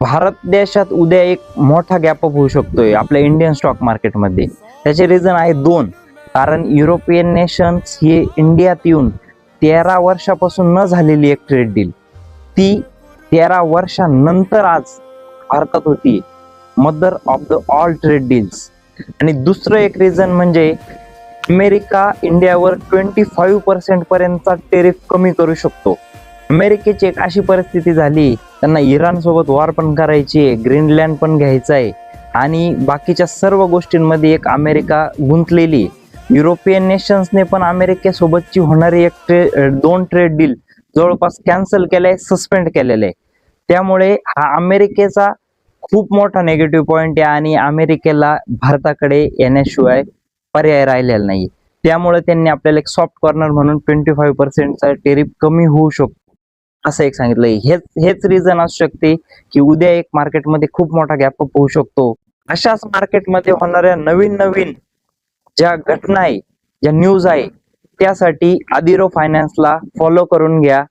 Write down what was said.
भारत देशात उद्या एक मोठा गॅप अप होऊ शकतोय आपल्या इंडियन स्टॉक मार्केटमध्ये. त्याचे रिझन आहे दोन. कारण युरोपियन नेशन्स हे इंडियात येऊन 13 वर्षापासून न झालेली एक ट्रेड डील, ती 13 वर्षानंतर आज भारतात होती. Mother of the all trade deals. आणि दुसरं एक रिझन म्हणजे अमेरिका इंडियावर 25% पर्यंतचा टेरिफ कमी करू शकतो. अमेरिकेची एक अशी परिस्थिती झाली, त्यांना इराण सोबत वॉर पण करायची आहे, ग्रीनलँड पण घ्यायचा आहे आणि बाकीच्या सर्व गोष्टींमध्ये एक अमेरिका गुंतलेली. युरोपियन नेशन्सने पण अमेरिकेसोबतची होणारी दोन ट्रेड डील जवळपास कॅन्सल केलंय, सस्पेंड केलेलं आहे. त्यामुळे हा अमेरिकेचा खूप मोठा निगेटिव्ह पॉइंट आहे आणि अमेरिकेला भारताकडे येण्याशिवाय पर्याय राहिलेला नाही. त्यामुळे त्यांनी आपल्याला एक सॉफ्ट कॉर्नर म्हणून 25%चा टेरिफ कमी होऊ शकतो असं एक सांगितलंय. हेच रिझन असू शकते की उद्या एक मार्केटमध्ये खूप मोठा गॅप अप होऊ शकतो. अशाच मार्केटमध्ये होणाऱ्या नवीन नवीन ज्या घटना आहे, ज्या न्यूज आहे, त्यासाठी आदिरो फायनान्सला फॉलो करून घ्या.